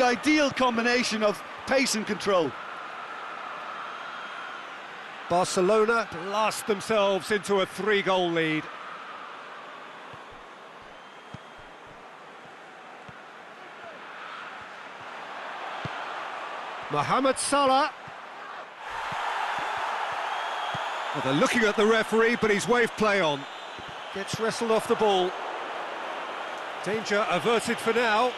Ideal combination of pace and control. Barcelona blast themselves into a 3-goal lead. Mohamed Salah. Well, they're looking at the referee, but he's waved play on. Gets wrestled off the ball. Danger averted for now.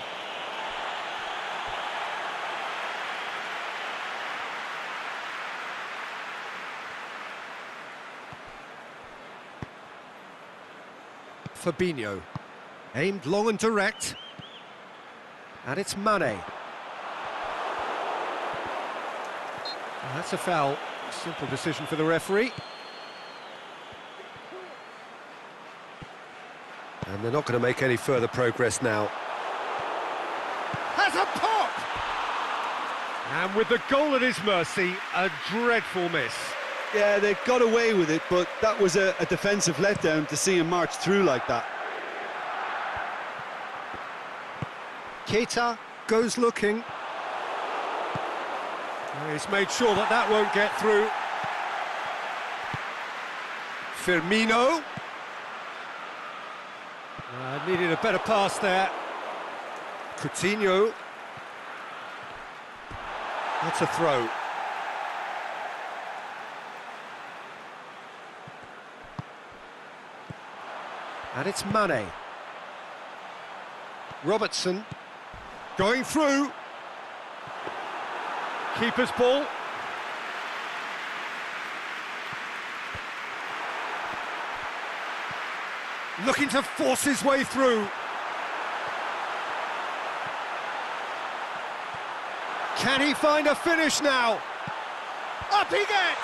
Fabinho, aimed long and direct, and it's Mane. Well, that's a foul. Simple decision for the referee. And they're not going to make any further progress now. Has a pop! And with the goal at his mercy, a dreadful miss. Yeah, they got away with it, but that was a defensive letdown to see him march through like that. Keita goes looking. He's made sure that that won't get through. Firmino. Needed a better pass there. Coutinho. That's a throw. And it's Mane. Robertson going through. Keeper's ball. Looking to force his way through. Can he find a finish now? Up he gets!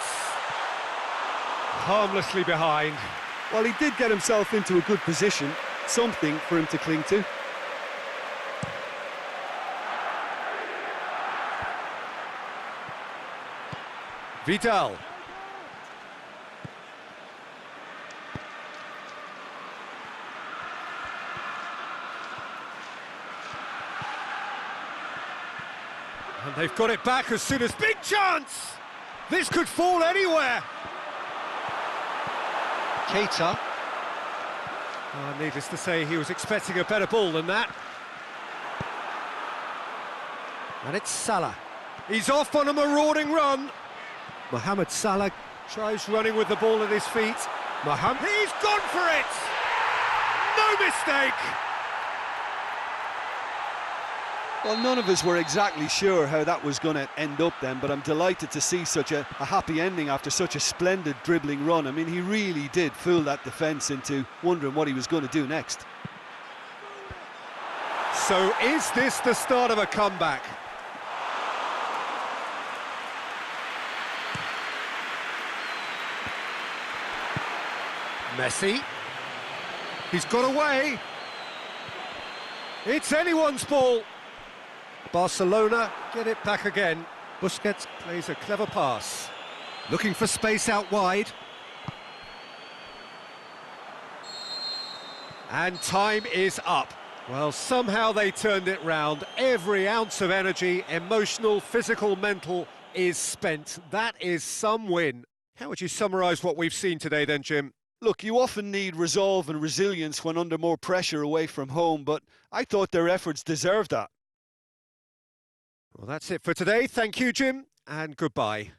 Harmlessly behind. Well, he did get himself into a good position, something for him to cling to. Vidal. And they've got it back as soon as... Big chance! This could fall anywhere! Keita. Needless to say, he was expecting a better ball than that. And it's Salah. He's off on a marauding run. Mohamed Salah tries running with the ball at his feet. He's gone for it! No mistake! Well, none of us were exactly sure how that was going to end up then, but I'm delighted to see such a happy ending after such a splendid dribbling run. I mean, he really did fool that defence into wondering what he was going to do next. So is this the start of a comeback? Messi. He's got away. It's anyone's ball. Barcelona get it back again. Busquets plays a clever pass. Looking for space out wide. And time is up. Well, somehow they turned it round. Every ounce of energy, emotional, physical, mental, is spent. That is some win. How would you summarise what we've seen today then, Jim? Look, you often need resolve and resilience when under more pressure away from home, but I thought their efforts deserved that. Well, that's it for today. Thank you, Jim, and goodbye.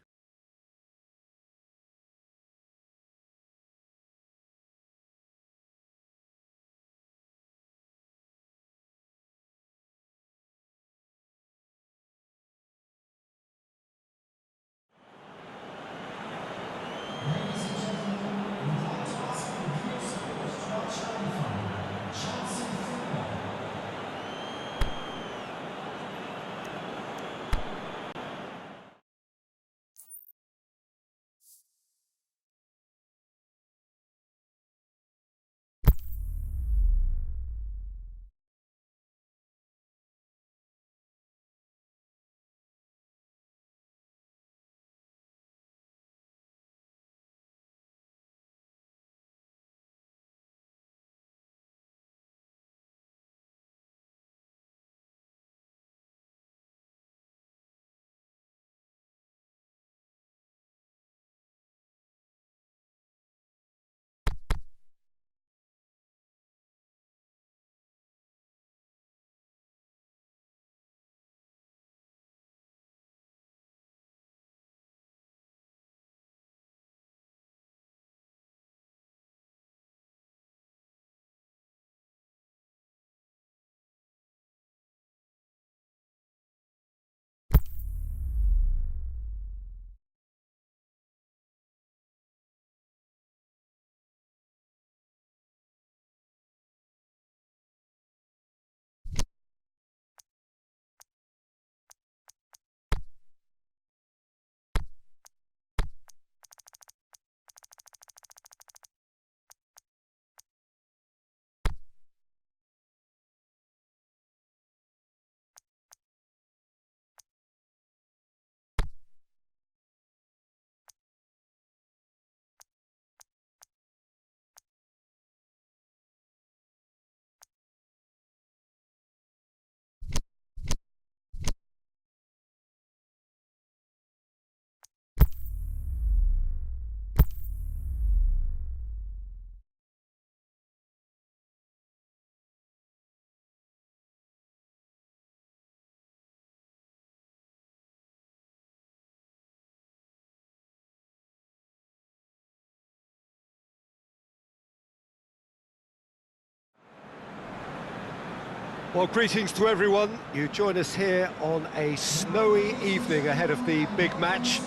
Well, greetings to everyone. You join us here on a snowy evening ahead of the big match.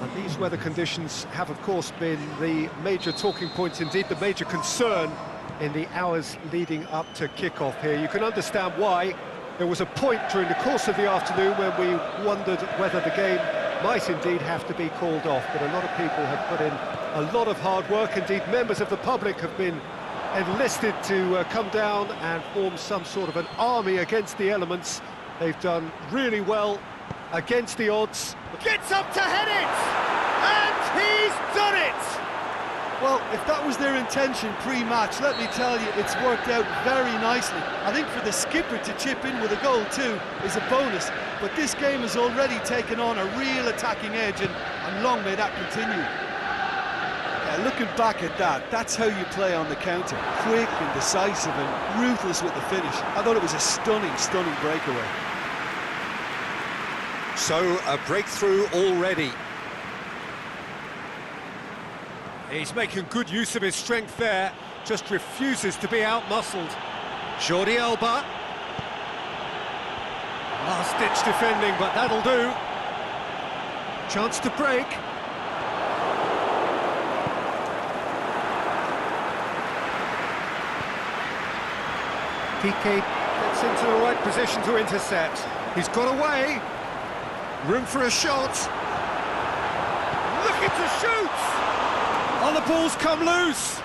And these weather conditions have, of course, been the major talking point, indeed the major concern in the hours leading up to kick-off here. You can understand why. There was a point during the course of the afternoon when we wondered whether the game might indeed have to be called off, but a lot of people have put in a lot of hard work. Indeed, members of the public have been enlisted to come down and form some sort of an army against the elements. They've done really well against the odds. Gets up to head it! And he's done it! Well, if that was their intention pre-match, let me tell you, it's worked out very nicely. I think for the skipper to chip in with a goal too is a bonus, but this game has already taken on a real attacking edge, and long may that continue. Looking back at that, that's how you play on the counter. Quick and decisive and ruthless with the finish. I thought it was a stunning, stunning breakaway. So, a breakthrough already. He's making good use of his strength there, just refuses to be out-muscled. Jordi Alba. Last-ditch defending, but that'll do. Chance to break. Piqué gets into the right position to intercept. He's got away. Room for a shot. Looking to shoot! Oh, the ball's come loose!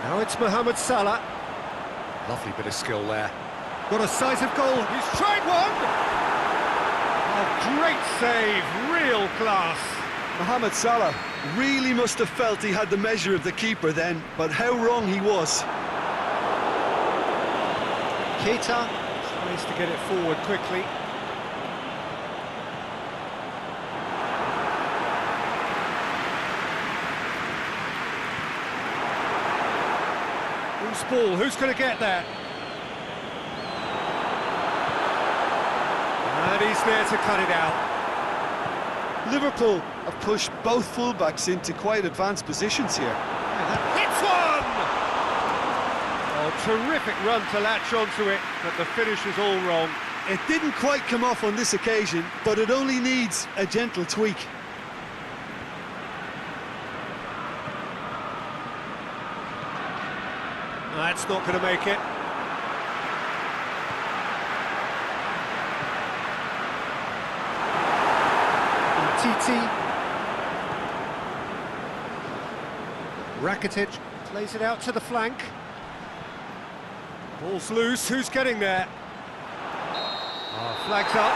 Now it's Mohamed Salah. Lovely bit of skill there. Got a sight of goal. He's tried one! Oh, great save. Real class. Mohamed Salah really must have felt he had the measure of the keeper then, but how wrong he was. Keita tries to get it forward quickly. Loose ball, who's going to get there? And he's there to cut it out. Liverpool have pushed both fullbacks into quite advanced positions here. Hits one! Oh, terrific run to latch onto it, but the finish is all wrong. It didn't quite come off on this occasion, but it only needs a gentle tweak. That's not going to make it. Titi. Rakitic plays it out to the flank. Ball's loose, who's getting there? Oh, flags up.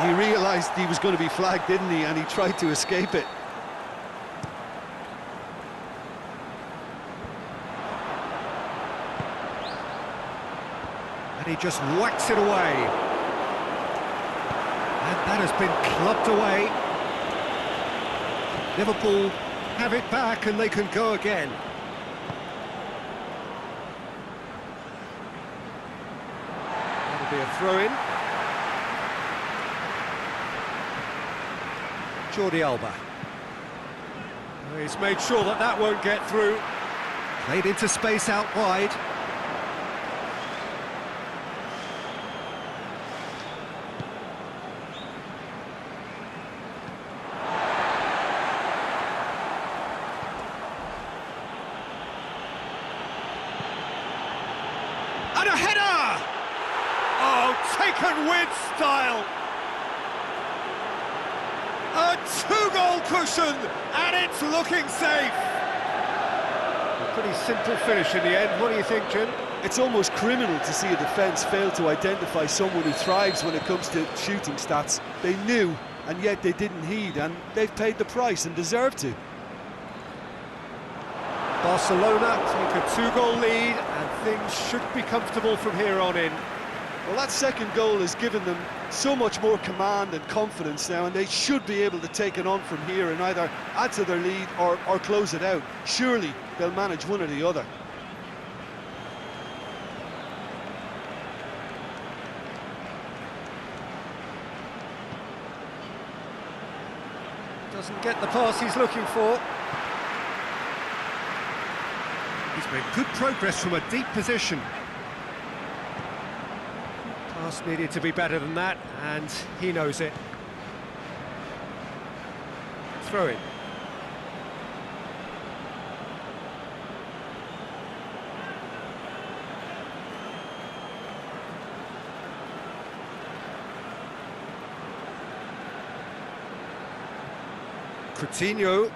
He realised he was going to be flagged, didn't he? And he tried to escape it. And he just whacks it away. And that has been clubbed away. Liverpool have it back and they can go again. That'll be a throw-in. Jordi Alba. He's made sure that that won't get through. Played into space out wide. And a header! Oh, taken with style! A two-goal cushion, and it's looking safe! A pretty simple finish in the end, what do you think, Jim? It's almost criminal to see a defence fail to identify someone who thrives when it comes to shooting stats. They knew, and yet they didn't heed, and they've paid the price and deserve to. Barcelona take a two-goal lead, and things should be comfortable from here on in. Well, that second goal has given them so much more command and confidence now, and they should be able to take it on from here and either add to their lead or close it out. Surely they'll manage one or the other. Doesn't get the pass he's looking for. He's made good progress from a deep position. Pass needed to be better than that, and he knows it. Throw it. Coutinho.